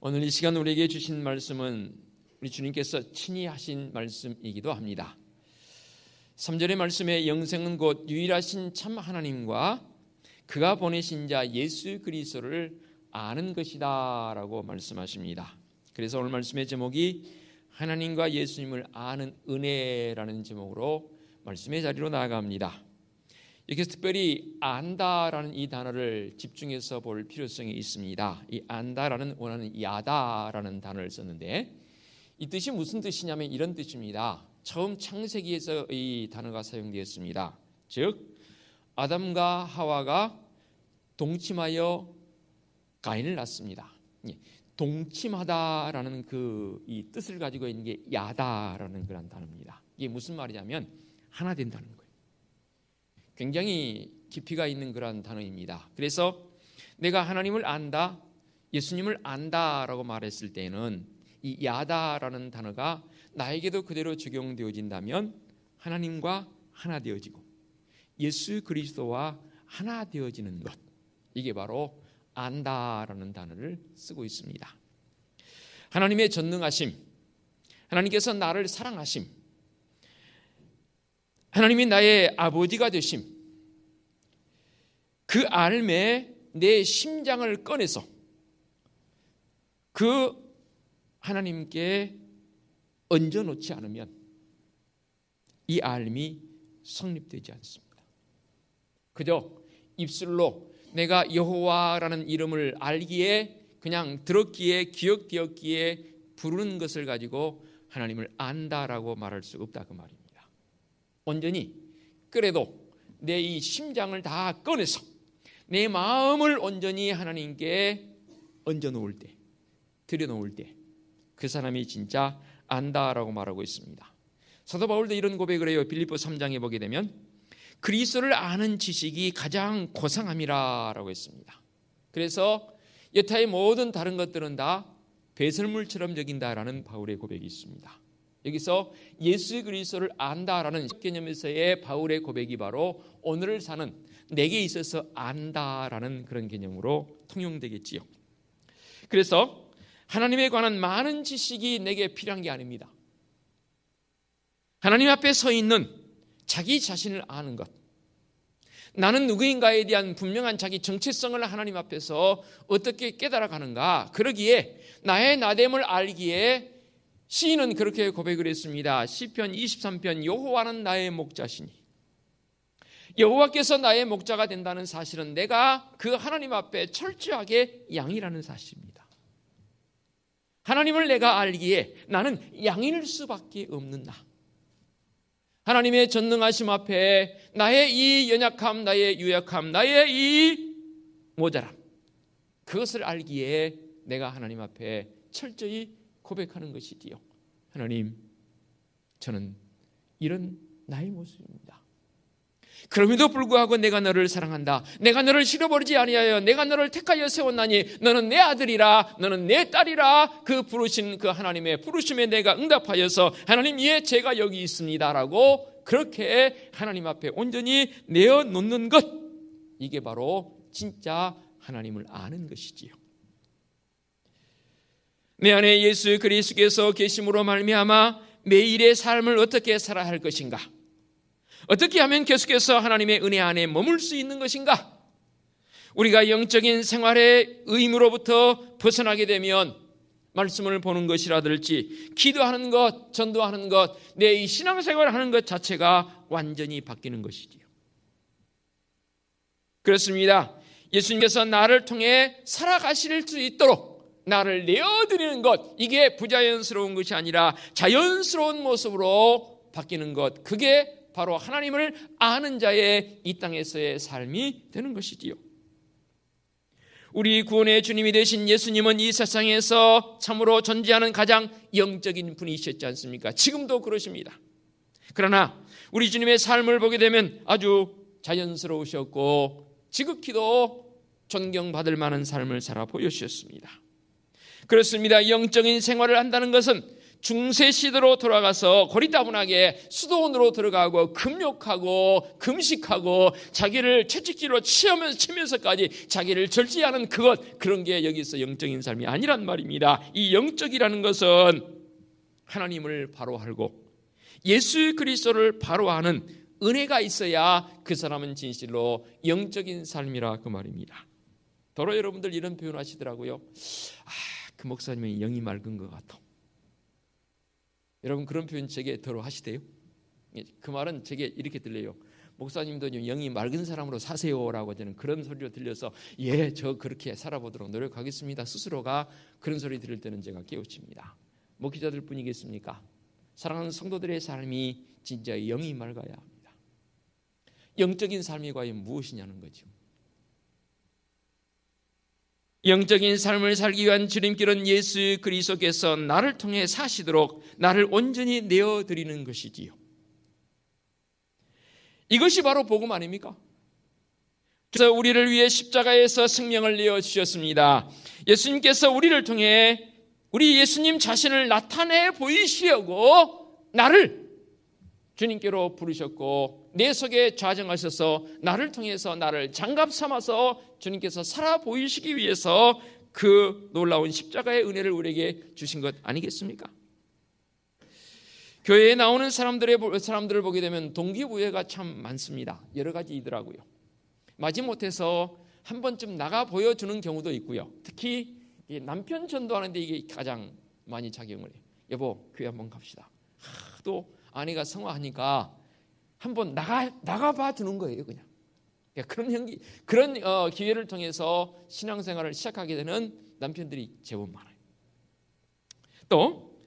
오늘 이 시간 우리에게 주신 말씀은 우리 주님께서 친히 하신 말씀이기도 합니다. 3절의 말씀에 영생은 곧 유일하신 참 하나님과 그가 보내신 자 예수 그리스도를 아는 것이다 라고 말씀하십니다. 그래서 오늘 말씀의 제목이 하나님과 예수님을 아는 은혜라는 제목으로 말씀의 자리로 나아갑니다. 여기서 특별히 안다라는 이 단어를 집중해서 볼 필요성이 있습니다. 이 안다라는 원어는 야다라는 단어를 썼는데 이 뜻이 무슨 뜻이냐면 이런 뜻입니다. 처음 창세기에서 이 단어가 사용되었습니다. 즉 아담과 하와가 동침하여 가인을 낳습니다. 동침하다라는 이 뜻을 가지고 있는 게 야다라는 그런 단어입니다. 이게 무슨 말이냐면 하나 된다는 거예요. 굉장히 깊이가 있는 그런 단어입니다. 그래서 내가 하나님을 안다, 예수님을 안다라고 말했을 때는 이 야다라는 단어가 나에게도 그대로 적용되어진다면 하나님과 하나 되어지고 예수 그리스도와 하나 되어지는 것, 이게 바로 안다라는 단어를 쓰고 있습니다. 하나님의 전능하심, 하나님께서 나를 사랑하심, 하나님이 나의 아버지가 되심, 그 알매 내 심장을 꺼내서 그 하나님께 얹어놓지 않으면 이 알미 성립되지 않습니다. 그저 입술로 내가 여호와라는 이름을 알기에 그냥 들었기에 기억되었기에 부르는 것을 가지고 하나님을 안다라고 말할 수 없다 그 말입니다. 온전히 그래도 내 이 심장을 다 꺼내서 내 마음을 온전히 하나님께 얹어놓을 때, 들여놓을 때 그 사람이 진짜 안다라고 말하고 있습니다. 사도 바울도 이런 고백을 해요. 빌립보 3장에 보게 되면 그리스도를 아는 지식이 가장 고상함이라고 했습니다. 그래서 여타의 모든 다른 것들은 다 배설물처럼 여긴다라는 바울의 고백이 있습니다. 여기서 예수 그리스도를 안다라는 개념에서의 바울의 고백이 바로 오늘을 사는 내게 있어서 안다라는 그런 개념으로 통용되겠지요. 그래서 하나님에 관한 많은 지식이 내게 필요한 게 아닙니다. 하나님 앞에 서 있는 자기 자신을 아는 것, 나는 누구인가에 대한 분명한 자기 정체성을 하나님 앞에서 어떻게 깨달아가는가, 그러기에 나의 나됨을 알기에 시인은 그렇게 고백을 했습니다. 시편 23편 여호와는 나의 목자시니, 여호와께서 나의 목자가 된다는 사실은 내가 그 하나님 앞에 철저하게 양이라는 사실입니다. 하나님을 내가 알기에 나는 양일 수밖에 없는 나, 하나님의 전능하심 앞에 나의 이 연약함, 나의 유약함, 나의 이 모자람, 그것을 알기에 내가 하나님 앞에 철저히 고백하는 것이지요. 하나님, 저는 이런 나의 모습입니다. 그럼에도 불구하고 내가 너를 사랑한다. 내가 너를 싫어버리지 아니하여 내가 너를 택하여 세웠나니 너는 내 아들이라, 너는 내 딸이라. 그 부르신 그 하나님의 부르심에 내가 응답하여서 하나님, 예, 제가 여기 있습니다라고 그렇게 하나님 앞에 온전히 내어놓는 것, 이게 바로 진짜 하나님을 아는 것이지요. 내 안에 예수 그리스도께서 계심으로 말미암아 매일의 삶을 어떻게 살아야 할 것인가, 어떻게 하면 계속해서 하나님의 은혜 안에 머물 수 있는 것인가, 우리가 영적인 생활의 의무로부터 벗어나게 되면 말씀을 보는 것이라든지 기도하는 것, 전도하는 것, 내 이 신앙생활을 하는 것 자체가 완전히 바뀌는 것이지요. 그렇습니다. 예수님께서 나를 통해 살아가실 수 있도록 나를 내어드리는 것, 이게 부자연스러운 것이 아니라 자연스러운 모습으로 바뀌는 것, 그게 바로 하나님을 아는 자의 이 땅에서의 삶이 되는 것이지요. 우리 구원의 주님이 되신 예수님은 이 세상에서 참으로 존재하는 가장 영적인 분이셨지 않습니까? 지금도 그러십니다. 그러나 우리 주님의 삶을 보게 되면 아주 자연스러우셨고 지극히도 존경받을 만한 삶을 살아 보여주셨습니다. 그렇습니다. 영적인 생활을 한다는 것은 중세 시대로 돌아가서 고리타분하게 수도원으로 들어가고 금욕하고 금식하고 자기를 채찍질로 치면서까지 자기를 절제하는 그런 게 여기서 영적인 삶이 아니란 말입니다. 이 영적이라는 것은 하나님을 바로 알고 예수 그리스도를 바로 아는 은혜가 있어야 그 사람은 진실로 영적인 삶이라 그 말입니다. 더러 여러분들 이런 표현 하시더라고요. 그 목사님은 영이 맑은 것 같아. 여러분 그런 표현 제게 더러 하시대요? 그 말은 제게 이렇게 들려요. 목사님도 영이 맑은 사람으로 사세요라고 저는 그런 소리로 들려서 저 그렇게 살아보도록 노력하겠습니다. 스스로가 그런 소리 들을 때는 제가 깨우칩니다. 목회자들 뿐이겠습니까? 사랑하는 성도들의 삶이 진짜 영이 맑아야 합니다. 영적인 삶이 과연 무엇이냐는 거죠. 영적인 삶을 살기 위한 지름길은 예수 그리스도께서 나를 통해 사시도록 나를 온전히 내어드리는 것이지요. 이것이 바로 복음 아닙니까? 그래서 우리를 위해 십자가에서 생명을 내어주셨습니다. 예수님께서 우리를 통해 우리 예수님 자신을 나타내 보이시려고 나를 주님께로 부르셨고 내 속에 좌정하셔서 나를 통해서 나를 장갑 삼아서 주님께서 살아 보이시기 위해서 그 놀라운 십자가의 은혜를 우리에게 주신 것 아니겠습니까? 교회에 나오는 사람들을 보게 되면 동기부여가 참 많습니다. 여러 가지이더라고요. 마지못해서 한 번쯤 나가 보여주는 경우도 있고요. 특히 남편 전도하는데 이게 가장 많이 작용을 해요. 여보 교회 한번 갑시다. 또 아내가 성화하니까 한번 나가봐 주는 거예요. 그냥 그런 기회를 통해서 신앙생활을 시작하게 되는 남편들이 제법 많아요. 또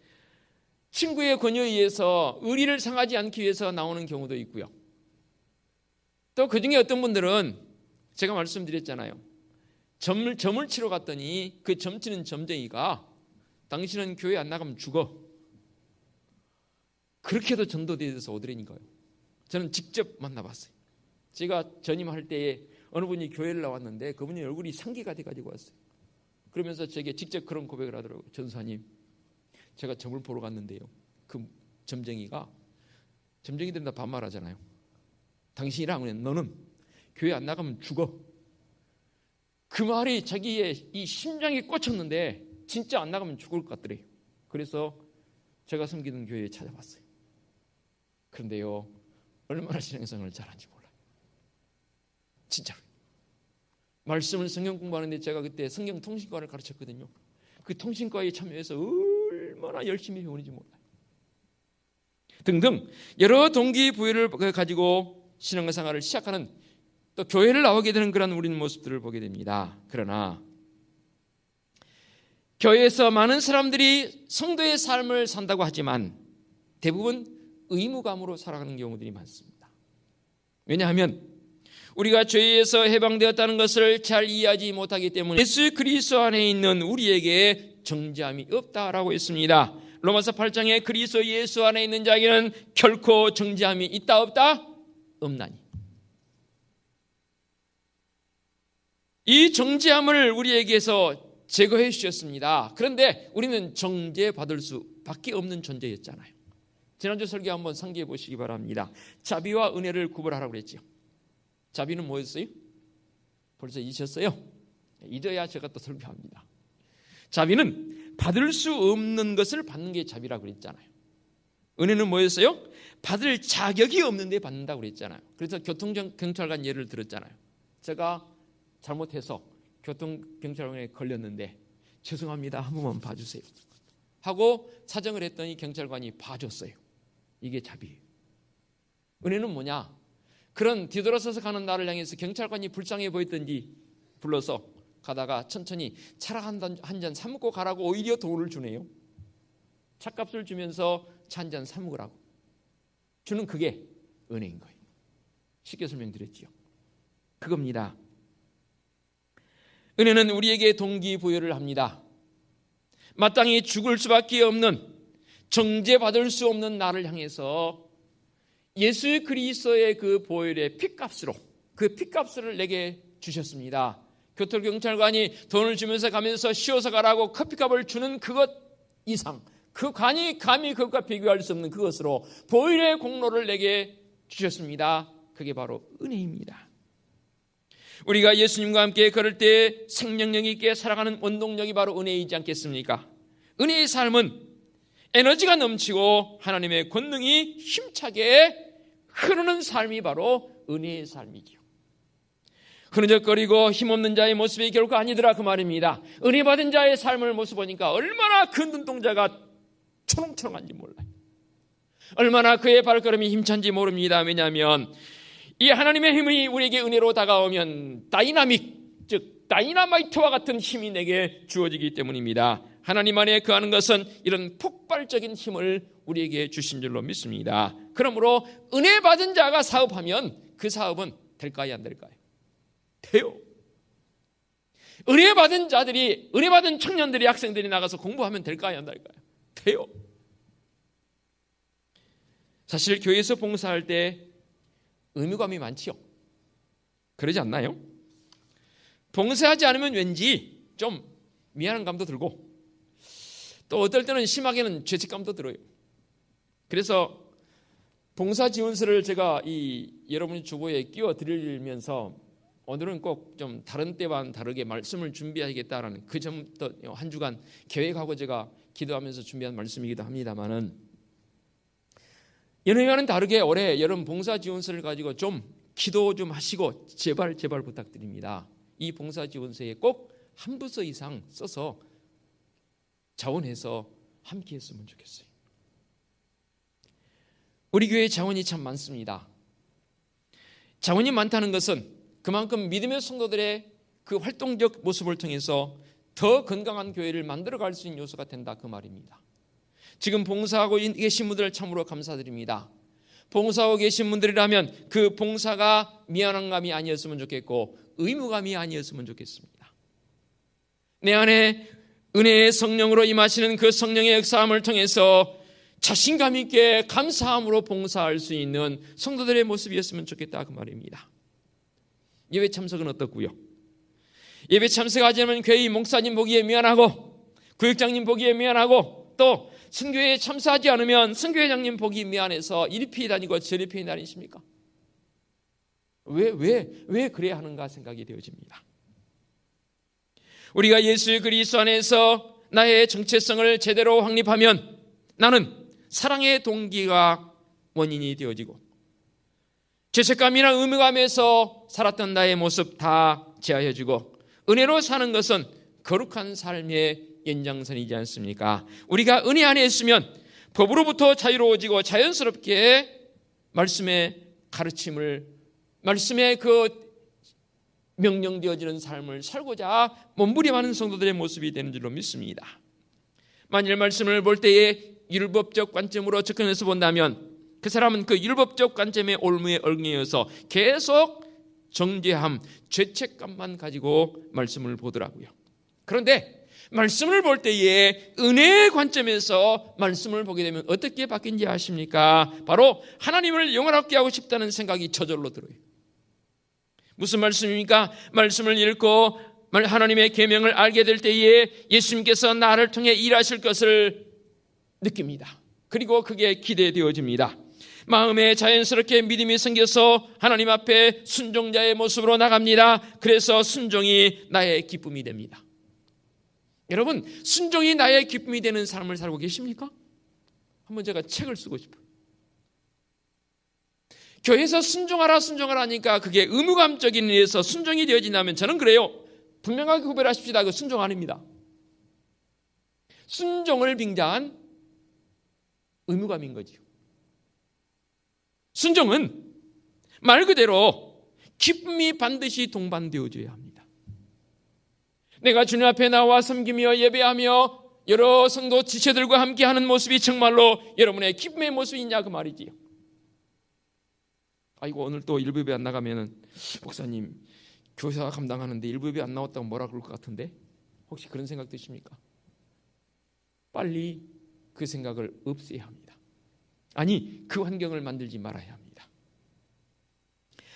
친구의 권유에 의해서 의리를 상하지 않기 위해서 나오는 경우도 있고요. 또 그중에 어떤 분들은 제가 말씀드렸잖아요. 점을 치러 갔더니 그 점치는 점쟁이가 당신은 교회 안 나가면 죽어. 그렇게도 전도되어서 오더라니까요. 저는 직접 만나봤어요. 제가 전임할 때에 어느 분이 교회를 나왔는데 그분이 얼굴이 상기가 돼가지고 왔어요. 그러면서 제게 직접 그런 고백을 하더라고요. 전사님, 제가 점을 보러 갔는데요. 그 점쟁이들은 다 반말하잖아요. 당신이랑 너는 교회 안 나가면 죽어. 그 말이 자기의 이 심장에 꽂혔는데 진짜 안 나가면 죽을 것 같더래요. 그래서 제가 섬기는 교회에 찾아봤어요. 그런데요, 얼마나 신앙생활을 잘하는지 몰라요. 진짜로. 말씀을 성경 공부하는데 제가 그때 성경 통신과를 가르쳤거든요. 그 통신과에 참여해서 얼마나 열심히 배우는지 몰라요. 등등 여러 동기부여를 가지고 신앙생활을 시작하는 또 교회를 나오게 되는 그런 우리는 모습들을 보게 됩니다. 그러나 교회에서 많은 사람들이 성도의 삶을 산다고 하지만 대부분 의무감으로 살아가는 경우들이 많습니다. 왜냐하면 우리가 죄에서 해방되었다는 것을 잘 이해하지 못하기 때문에 예수 그리스도 안에 있는 우리에게 정죄함이 없다라고 했습니다. 로마서 8장에 그리스도 예수 안에 있는 자에게는 결코 정죄함이 있다 없다? 없나니. 이 정죄함을 우리에게서 제거해 주셨습니다. 그런데 우리는 정죄받을 수밖에 없는 존재였잖아요. 지난주 설교 한번 상기해 보시기 바랍니다. 자비와 은혜를 구분하라고 그랬죠. 자비는 뭐였어요? 벌써 잊으셨어요? 잊어야 제가 또 설교합니다. 자비는 받을 수 없는 것을 받는 게 자비라고 그랬잖아요. 은혜는 뭐였어요? 받을 자격이 없는데 받는다고 그랬잖아요. 그래서 교통경찰관 예를 들었잖아요. 제가 잘못해서 교통경찰관에 걸렸는데 죄송합니다. 한 번만 봐주세요. 하고 사정을 했더니 경찰관이 봐줬어요. 이게 자비예요. 은혜는 뭐냐? 그런 뒤돌아서서 가는 나를 향해서 경찰관이 불쌍해 보였던지 불러서 가다가 천천히 차를 한 잔 사먹고 가라고 오히려 돈을 주네요. 차값을 주면서 차 한 잔 사먹으라고 주는 그게 은혜인 거예요. 쉽게 설명드렸지요. 그겁니다. 은혜는 우리에게 동기부여를 합니다. 마땅히 죽을 수밖에 없는 정죄받을 수 없는 나를 향해서 예수 그리스도의 그 보혈의 피값으로 그 피값을 내게 주셨습니다. 교통경찰관이 돈을 주면서 가면서 쉬어서 가라고 커피값을 주는 그것 이상 그 감히 그것과 비교할 수 없는 그것으로 보혈의 공로를 내게 주셨습니다. 그게 바로 은혜입니다. 우리가 예수님과 함께 걸을 때 생명력 있게 살아가는 원동력이 바로 은혜이지 않겠습니까? 은혜의 삶은 에너지가 넘치고 하나님의 권능이 힘차게 흐르는 삶이 바로 은혜의 삶이지요. 흐느적거리고 힘없는 자의 모습이 결코 아니더라 그 말입니다. 은혜 받은 자의 삶을 모습 보니까 얼마나 그 눈동자가 초롱초롱한지 몰라요. 얼마나 그의 발걸음이 힘찬지 모릅니다. 왜냐하면 이 하나님의 힘이 우리에게 은혜로 다가오면 다이나믹, 즉 다이나마이트와 같은 힘이 내게 주어지기 때문입니다. 하나님 안에 거하는 것은 이런 폭발적인 힘을 우리에게 주신 줄로 믿습니다. 그러므로 은혜 받은 자가 사업하면 그 사업은 될까요, 안 될까요? 돼요. 은혜 받은 자들이, 은혜 받은 청년들이, 학생들이 나가서 공부하면 될까요, 안 될까요? 돼요. 사실 교회에서 봉사할 때 의무감이 많지요. 그러지 않나요? 봉사하지 않으면 왠지 좀 미안한 감도 들고 또 어떨 때는 심하게는 죄책감도 들어요. 그래서 봉사 지원서를 제가 여러분 주보에 끼워 드리면서 오늘은 꼭 좀 다른 때와는 다르게 말씀을 준비하겠다라는 그 전부터 한 주간 계획하고 제가 기도하면서 준비한 말씀이기도 합니다만은 연회와는 다르게 올해 여러분 봉사 지원서를 가지고 좀 기도 좀 하시고 제발 부탁드립니다. 이 봉사 지원서에 꼭 한 부서 이상 써서 자원해서 함께 했으면 좋겠어요. 우리 교회에 자원이 참 많습니다. 자원이 많다는 것은 그만큼 믿음의 성도들의 그 활동적 모습을 통해서 더 건강한 교회를 만들어갈 수 있는 요소가 된다 그 말입니다. 지금 봉사하고 계신 분들 참으로 감사드립니다. 봉사하고 계신 분들이라면 그 봉사가 미안한 감이 아니었으면 좋겠고 의무감이 아니었으면 좋겠습니다. 내 안에 은혜의 성령으로 임하시는 그 성령의 역사함을 통해서 자신감 있게 감사함으로 봉사할 수 있는 성도들의 모습이었으면 좋겠다 그 말입니다. 예배 참석은 어떻고요? 예배 참석하지 않으면 교회 목사님 보기에 미안하고 구역장님 보기에 미안하고 또 선교회에 참석하지 않으면 선교회장님 보기 미안해서 이리 피해 다니고 저리 피해 다니십니까? 왜 그래야 하는가 생각이 되어집니다. 우리가 예수 그리스도 안에서 나의 정체성을 제대로 확립하면 나는 사랑의 동기가 원인이 되어지고 죄책감이나 의무감에서 살았던 나의 모습 다 제하여지고 은혜로 사는 것은 거룩한 삶의 연장선이지 않습니까? 우리가 은혜 안에 있으면 법으로부터 자유로워지고 자연스럽게 말씀의 가르침을, 말씀의 그 명령되어지는 삶을 살고자 몸부림하는 성도들의 모습이 되는 줄로 믿습니다. 만일 말씀을 볼 때에 율법적 관점으로 접근해서 본다면 그 사람은 그 율법적 관점의 올무에 얽매여서 계속 정죄함, 죄책감만 가지고 말씀을 보더라고요. 그런데 말씀을 볼 때에 은혜의 관점에서 말씀을 보게 되면 어떻게 바뀐지 아십니까? 바로 하나님을 영원하게 하고 싶다는 생각이 저절로 들어요. 무슨 말씀입니까? 말씀을 읽고 하나님의 계명을 알게 될 때에 예수님께서 나를 통해 일하실 것을 느낍니다. 그리고 그게 기대되어집니다. 마음에 자연스럽게 믿음이 생겨서 하나님 앞에 순종자의 모습으로 나갑니다. 그래서 순종이 나의 기쁨이 됩니다. 여러분, 순종이 나의 기쁨이 되는 삶을 살고 계십니까? 한번 제가 책을 쓰고 싶어요. 교회에서 순종하라 하니까 그게 의무감적인 일에서 순종이 되어진다면 저는 그래요. 분명하게 구별하십시다. 그 순종 아닙니다. 순종을 빙자한 의무감인 거지요. 순종은 말 그대로 기쁨이 반드시 동반되어져야 합니다. 내가 주님 앞에 나와 섬기며 예배하며 여러 성도 지체들과 함께하는 모습이 정말로 여러분의 기쁨의 모습이냐 그 말이지요. 아이고 오늘 또 일부 예배 안 나가면은 목사님 교사 감당하는데 일부 예배 안 나왔다고 뭐라 그럴 것 같은데 혹시 그런 생각 드십니까? 빨리 그 생각을 없애야 합니다. 아니 그 환경을 만들지 말아야 합니다.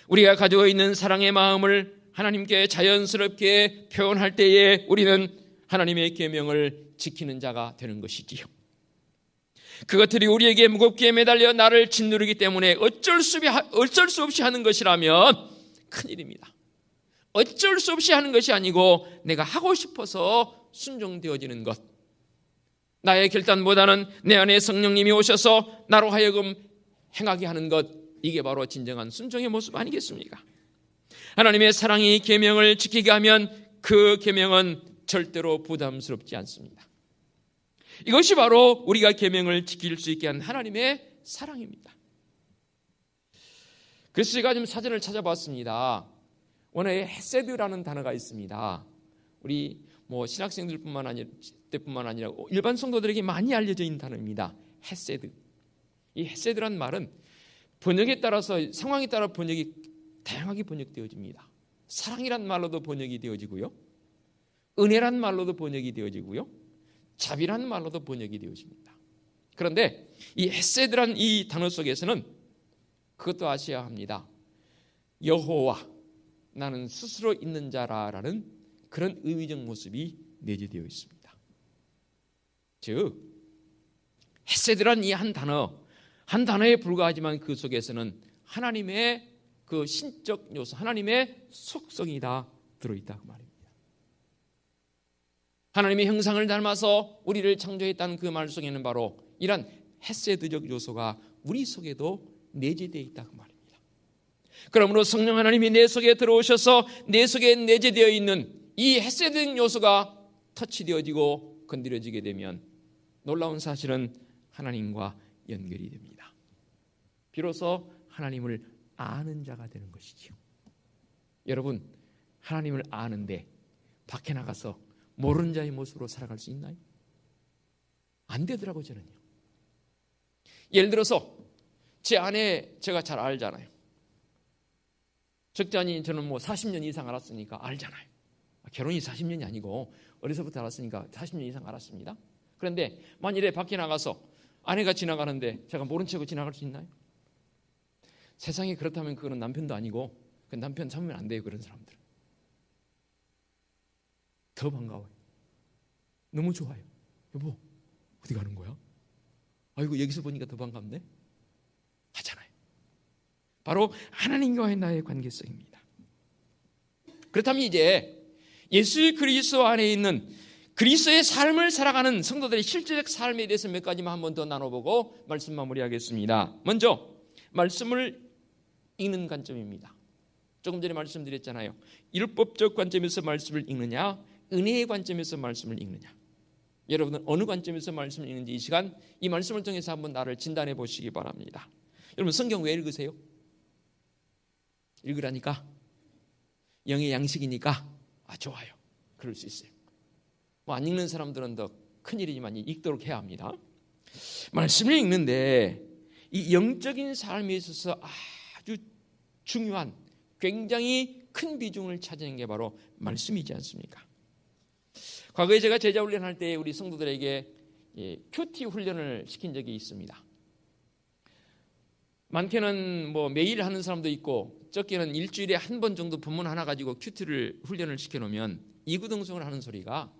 우리가 가지고 있는 사랑의 마음을 하나님께 자연스럽게 표현할 때에 우리는 하나님의 계명을 지키는 자가 되는 것이지요. 그것들이 우리에게 무겁게 매달려 나를 짓누르기 때문에 어쩔 수 없이 하는 것이라면 큰일입니다. 어쩔 수 없이 하는 것이 아니고 내가 하고 싶어서 순종되어지는 것, 나의 결단보다는 내 안에 성령님이 오셔서 나로 하여금 행하게 하는 것, 이게 바로 진정한 순종의 모습 아니겠습니까? 하나님의 사랑이 계명을 지키게 하면 그 계명은 절대로 부담스럽지 않습니다. 이것이 바로 우리가 계명을 지킬 수 있게 한 하나님의 사랑입니다. 그래서 제가 좀 사전을 찾아봤습니다. 원어에 헤세드라는 단어가 있습니다. 우리 신학생들뿐만 아니라 일반 성도들에게 많이 알려져 있는 단어입니다. 헤세드. 이 헤세드란 말은 번역에 따라서 상황에 따라 번역이 다양하게 번역되어집니다. 사랑이란 말로도 번역이 되어지고요, 은혜란 말로도 번역이 되어지고요, 자비란 말로도 번역이 되어집니다. 그런데 이 헤세드란 이 단어 속에서는 그것도 아셔야 합니다. 여호와, 나는 스스로 있는 자라라는 그런 의미적 모습이 내재되어 있습니다. 즉 헤세드란 이 한 단어에 불과하지만 그 속에서는 하나님의 그 신적 요소, 하나님의 속성이 다 들어있다 그 말입니다. 하나님의 형상을 닮아서 우리를 창조했다는 그 말 속에는 바로 이런 헤세드적 요소가 우리 속에도 내재되어 있다 그 말입니다. 그러므로 성령 하나님이 내 속에 들어오셔서 내 속에 내재되어 있는 이 헤세드 요소가 터치되어지고 건드려지게 되면 놀라운 사실은 하나님과 연결이 됩니다. 비로소 하나님을 아는 자가 되는 것이지요. 여러분, 하나님을 아는데 밖에 나가서 모르는 자의 모습으로 살아갈 수 있나요? 안 되더라고요, 저는요. 예를 들어서 제 아내 제가 잘 알잖아요. 적잖이 저는 40년 이상 알았으니까 알잖아요. 결혼이 40년이 아니고 어려서부터 알았으니까 40년 이상 알았습니다. 그런데 만일에 밖에 나가서 아내가 지나가는데 제가 모른 척하고 지나갈 수 있나요? 세상에 그렇다면 그거는 남편도 아니고 그 남편 참으면 안 돼요. 그런 사람들 더 반가워요. 너무 좋아요. 여보 어디 가는 거야? 아이고 여기서 보니까 더 반갑네 하잖아요. 바로 하나님과의 나의 관계성입니다. 그렇다면 이제 예수 그리스도 안에 있는 그리스도의 삶을 살아가는 성도들의 실제적 삶에 대해서 몇 가지만 한 번 더 나눠보고 말씀 마무리하겠습니다. 먼저 말씀을 읽는 관점입니다. 조금 전에 말씀드렸잖아요. 율법적 관점에서 말씀을 읽느냐, 은혜의 관점에서 말씀을 읽느냐. 여러분은 어느 관점에서 말씀을 읽는지 이 시간 이 말씀을 통해서 한번 나를 진단해 보시기 바랍니다. 여러분 성경 왜 읽으세요? 읽으라니까? 영의 양식이니까? 좋아요. 그럴 수 있어요. 안 읽는 사람들은 더 큰일이지만 읽도록 해야 합니다. 말씀을 읽는데 이 영적인 삶에 있어서 아주 중요한 굉장히 큰 비중을 차지하는 게 바로 말씀이지 않습니까? 과거에 제가 제자 훈련할 때 우리 성도들에게 큐티 훈련을 시킨 적이 있습니다. 많게는 매일 하는 사람도 있고 적게는 일주일에 한 번 정도 본문 하나 가지고 큐티를 훈련을 시켜놓으면 이구동성을 하는 소리가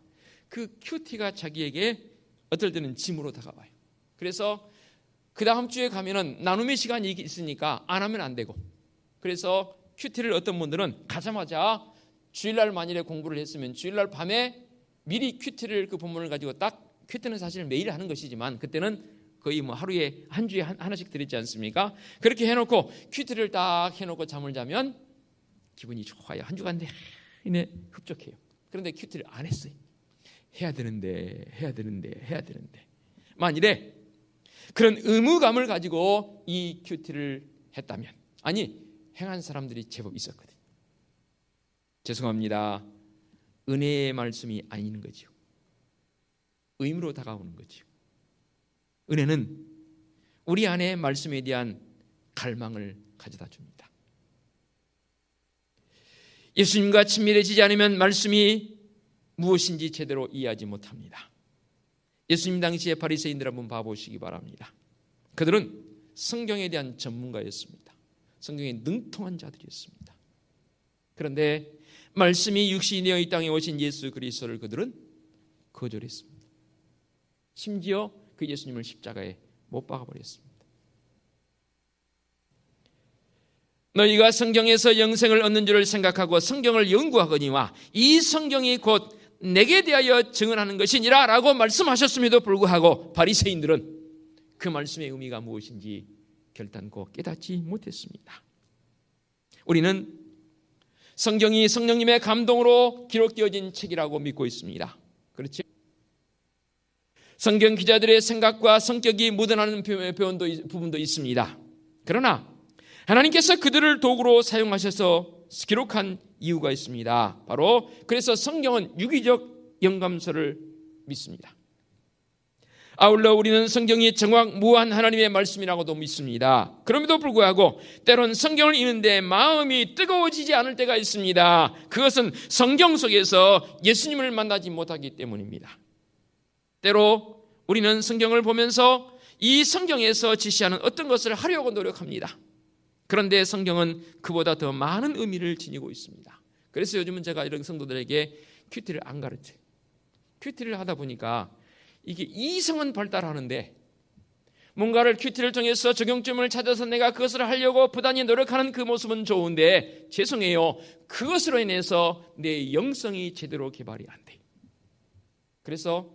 그 큐티가 자기에게 어떨 때는 짐으로 다가와요. 그래서 그 다음 주에 가면은 나눔의 시간이 있으니까 안 하면 안 되고, 그래서 큐티를 어떤 분들은 가자마자 주일날 만일에 공부를 했으면 주일날 밤에 미리 큐티를 그 본문을 가지고 딱, 큐티는 사실 매일 하는 것이지만 그때는 거의 하루에 한 주에 하나씩 드렸지 않습니까? 그렇게 해놓고 큐티를 딱 해놓고 잠을 자면 기분이 좋아요. 한 주간 내내 흡족해요. 그런데 큐티를 안 했어요. 해야 되는데 만일에 그런 의무감을 가지고 이 큐티를 했다면, 행한 사람들이 제법 있었거든요. 죄송합니다. 은혜의 말씀이 아닌 거죠. 의무로 다가오는 거죠. 은혜는 우리 안에 말씀에 대한 갈망을 가져다 줍니다. 예수님과 친밀해지지 않으면 말씀이 무엇인지 제대로 이해하지 못합니다. 예수님 당시에 바리새인들 한번 봐보시기 바랍니다. 그들은 성경에 대한 전문가였습니다. 성경에 능통한 자들이었습니다. 그런데 말씀이 육신이 되어 이 땅에 오신 예수 그리스도를 그들은 거절했습니다. 심지어 그 예수님을 십자가에 못 박아버렸습니다. 너희가 성경에서 영생을 얻는 줄을 생각하고 성경을 연구하거니와 이 성경이 곧 내게 대하여 증언하는 것이니라 라고 말씀하셨음에도 불구하고 바리새인들은 그 말씀의 의미가 무엇인지 결단코 깨닫지 못했습니다. 우리는 성경이 성령님의 감동으로 기록되어진 책이라고 믿고 있습니다. 그렇죠? 성경 기자들의 생각과 성격이 묻어나는 부분도 있습니다. 그러나 하나님께서 그들을 도구로 사용하셔서 기록한 이유가 있습니다. 바로 그래서 성경은 유기적 영감서를 믿습니다. 아울러 우리는 성경이 정확무한 하나님의 말씀이라고도 믿습니다. 그럼에도 불구하고 때론 성경을 읽는데 마음이 뜨거워지지 않을 때가 있습니다. 그것은 성경 속에서 예수님을 만나지 못하기 때문입니다. 때로 우리는 성경을 보면서 이 성경에서 지시하는 어떤 것을 하려고 노력합니다. 그런데 성경은 그보다 더 많은 의미를 지니고 있습니다. 그래서 요즘은 제가 이런 성도들에게 큐티를 안 가르쳐요. 큐티를 하다 보니까 이게 이성은 발달하는데 뭔가를 큐티를 통해서 적용점을 찾아서 내가 그것을 하려고 부단히 노력하는 그 모습은 좋은데 죄송해요. 그것으로 인해서 내 영성이 제대로 개발이 안 돼요. 그래서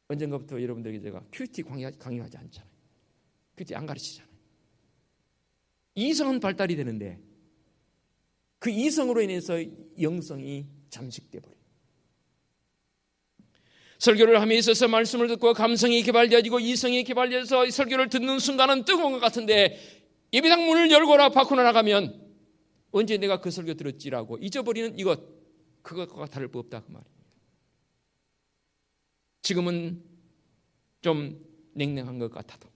언젠가부터 여러분들에게 제가 큐티 강요하지 않잖아요. 큐티 안 가르치잖아요. 이성은 발달이 되는데 그 이성으로 인해서 영성이 잠식돼 버려요. 설교를 함에 있어서 말씀을 듣고 감성이 개발되어지고 이성이 개발돼서 설교를 듣는 순간은 뜨거운 것 같은데 예배당 문을 열거나 밖으로 나가면 언제 내가 그 설교 들었지라고 잊어버리는 이것, 그것과 다를 바 없다 그 말입니다. 지금은 좀 냉랭한 것 같아도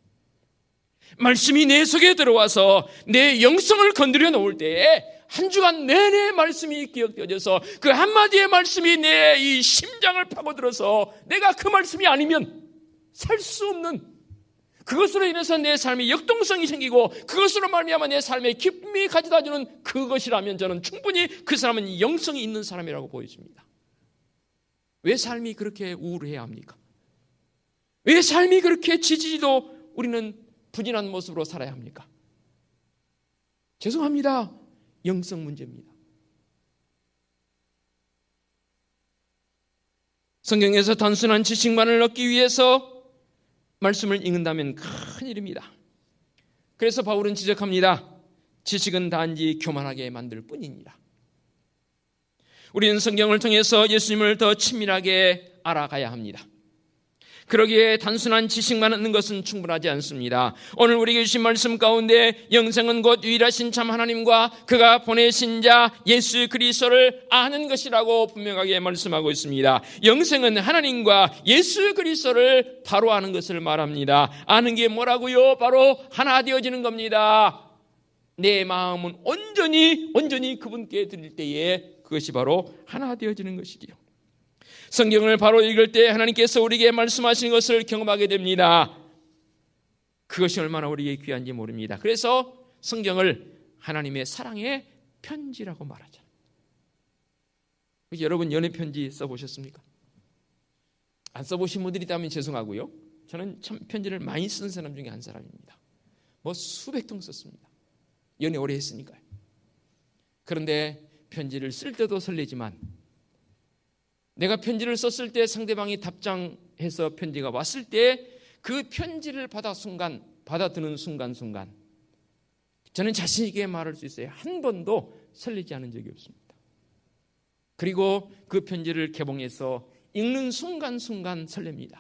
말씀이 내 속에 들어와서 내 영성을 건드려 놓을 때에 한 주간 내내 말씀이 기억되어져서 그 한마디의 말씀이 내 이 심장을 파고들어서 내가 그 말씀이 아니면 살 수 없는, 그것으로 인해서 내 삶에 역동성이 생기고 그것으로 말미암아 내 삶에 기쁨이 가져다주는 그것이라면 저는 충분히 그 사람은 영성이 있는 사람이라고 보여집니다. 왜 삶이 그렇게 우울해야 합니까? 왜 삶이 그렇게 지지도 우리는 부진한 모습으로 살아야 합니까? 죄송합니다. 영성 문제입니다. 성경에서 단순한 지식만을 얻기 위해서 말씀을 읽는다면 큰일입니다. 그래서 바울은 지적합니다. 지식은 단지 교만하게 만들 뿐이니라. 우리는 성경을 통해서 예수님을 더 친밀하게 알아가야 합니다. 그러기에 단순한 지식만 얻는 것은 충분하지 않습니다. 오늘 우리에게 주신 말씀 가운데 영생은 곧 유일하신 참 하나님과 그가 보내신 자 예수 그리스도를 아는 것이라고 분명하게 말씀하고 있습니다. 영생은 하나님과 예수 그리스도를 바로 아는 것을 말합니다. 아는 게 뭐라고요? 바로 하나 되어지는 겁니다. 내 마음은 온전히 그분께 드릴 때에 그것이 바로 하나 되어지는 것이지요. 성경을 바로 읽을 때 하나님께서 우리에게 말씀하시는 것을 경험하게 됩니다. 그것이 얼마나 우리에게 귀한지 모릅니다. 그래서 성경을 하나님의 사랑의 편지라고 말하잖아요. 여러분 연애 편지 써보셨습니까? 안 써보신 분들이 있다면 죄송하고요. 저는 참 편지를 많이 쓴 사람 중에 한 사람입니다. 뭐 수백 통 썼습니다. 연애 오래 했으니까요. 그런데 편지를 쓸 때도 설레지만 내가 편지를 썼을 때 상대방이 답장해서 편지가 왔을 때 그 편지를 받아드는 순간순간 저는 자신 있게 말할 수 있어요. 한 번도 설레지 않은 적이 없습니다. 그리고 그 편지를 개봉해서 읽는 순간순간 설렙니다.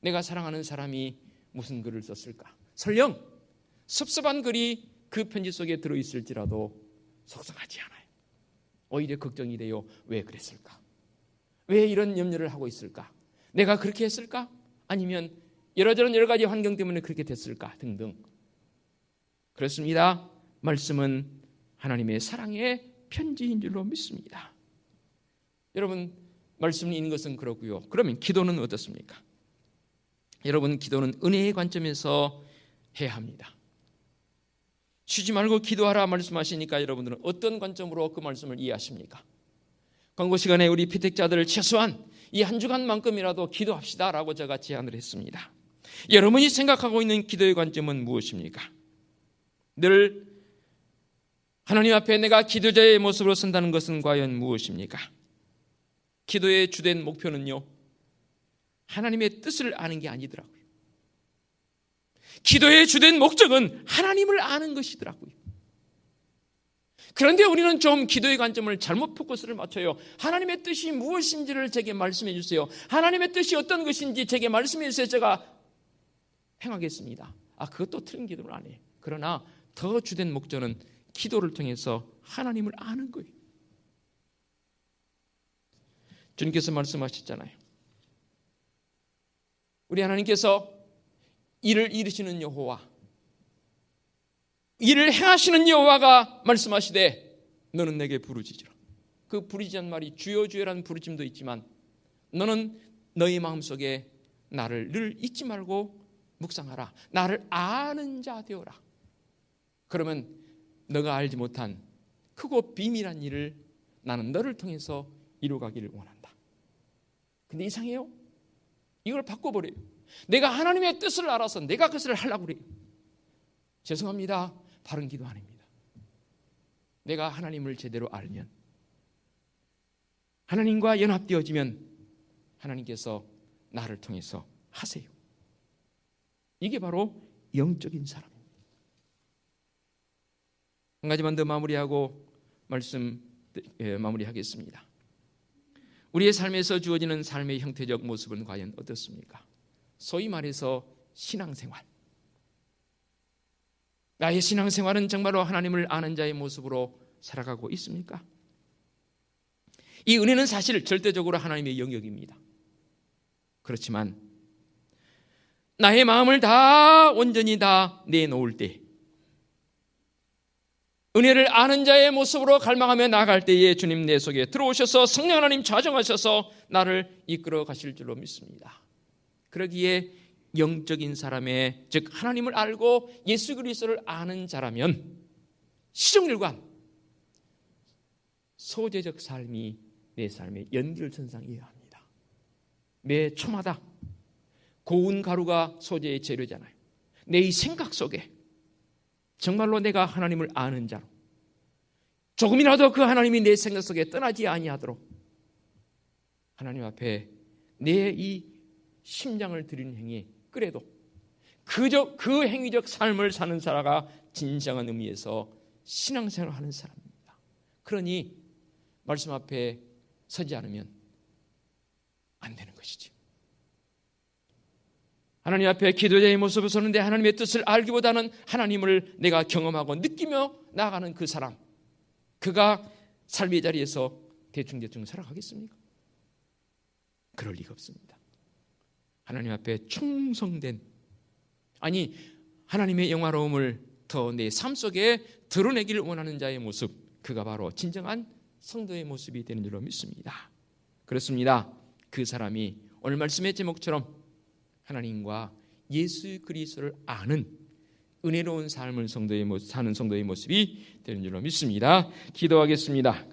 내가 사랑하는 사람이 무슨 글을 썼을까? 설령 섭섭한 글이 그 편지 속에 들어있을지라도 속상하지 않아요. 오히려 걱정이 돼요. 왜 그랬을까? 왜 이런 염려를 하고 있을까? 내가 그렇게 했을까? 아니면 여러저런 여러 가지 환경 때문에 그렇게 됐을까? 등등. 그렇습니다. 말씀은 하나님의 사랑의 편지인 줄로 믿습니다. 여러분, 말씀을 읽는 것은 그렇고요. 그러면 기도는 어떻습니까? 여러분, 기도는 은혜의 관점에서 해야 합니다. 쉬지 말고 기도하라 말씀하시니까 여러분들은 어떤 관점으로 그 말씀을 이해하십니까? 광고 시간에 우리 피택자들 최소한 이 한 주간만큼이라도 기도합시다라고 제가 제안을 했습니다. 여러분이 생각하고 있는 기도의 관점은 무엇입니까? 늘 하나님 앞에 내가 기도자의 모습으로 선다는 것은 과연 무엇입니까? 기도의 주된 목표는요, 하나님의 뜻을 아는 게 아니더라고요. 기도의 주된 목적은 하나님을 아는 것이더라고요. 그런데 우리는 좀 기도의 관점을 잘못 포커스를 맞춰요. 하나님의 뜻이 무엇인지를 제게 말씀해 주세요. 하나님의 뜻이 어떤 것인지 제게 말씀해 주세요. 제가 행하겠습니다. 그것도 틀린 기도를 안 해요. 그러나 더 주된 목적은 기도를 통해서 하나님을 아는 거예요. 주님께서 말씀하셨잖아요. 우리 하나님께서 일을 이루시는 여호와, 일을 행하시는 여호와가 말씀하시되 너는 내게 부르짖으라. 그 부르짖은 말이 주여 주여라는 부르짖음도 있지만 너는 너희 마음속에 나를 늘 잊지 말고 묵상하라. 나를 아는 자 되어라. 그러면 너가 알지 못한 크고 비밀한 일을 나는 너를 통해서 이루어가기를 원한다. 근데 이상해요. 이걸 바꿔버려요. 내가 하나님의 뜻을 알아서 내가 그것을 하려고 그래요. 죄송합니다. 바른 기도 아닙니다. 내가 하나님을 제대로 알면, 하나님과 연합되어지면 하나님께서 나를 통해서 하세요. 이게 바로 영적인 사람입니다. 한 가지만 더 마무리하고 마무리하겠습니다. 우리의 삶에서 주어지는 삶의 형태적 모습은 과연 어떻습니까? 소위 말해서 신앙생활. 나의 신앙생활은 정말로 하나님을 아는 자의 모습으로 살아가고 있습니까? 이 은혜는 사실 절대적으로 하나님의 영역입니다. 그렇지만 나의 마음을 다 온전히 다 내놓을 때, 은혜를 아는 자의 모습으로 갈망하며 나아갈 때에 주님 내 속에 들어오셔서 성령 하나님 좌정하셔서 나를 이끌어 가실 줄로 믿습니다. 그러기에 영적인 사람의, 즉 하나님을 알고 예수 그리스도를 아는 자라면 시종일관 소재적 삶이 내 삶의 연결선상이어야 합니다. 매 초마다 고운 가루가 소재의 재료잖아요. 내 이 생각 속에 정말로 내가 하나님을 아는 자로, 조금이라도 그 하나님이 내 생각 속에 떠나지 아니하도록 하나님 앞에 내 이 심장을 드리는 행위, 그래도 그저 그 행위적 삶을 사는 사람가 진정한 의미에서 신앙생활을 하는 사람입니다. 그러니 말씀 앞에 서지 않으면 안 되는 것이지. 하나님 앞에 기도자의 모습을 서는데 하나님의 뜻을 알기보다는 하나님을 내가 경험하고 느끼며 나아가는 그 사람, 그가 삶의 자리에서 대충대충 살아가겠습니까? 그럴 리가 없습니다. 하나님 앞에 충성된, 아니 하나님의 영화로움을 더 내 삶 속에 드러내기를 원하는 자의 모습, 그가 바로 진정한 성도의 모습이 되는 줄로 믿습니다. 그렇습니다. 그 사람이 오늘 말씀의 제목처럼 하나님과 예수 그리스도를 아는 은혜로운 삶을 사는 성도의 모습이 되는 줄로 믿습니다. 기도하겠습니다.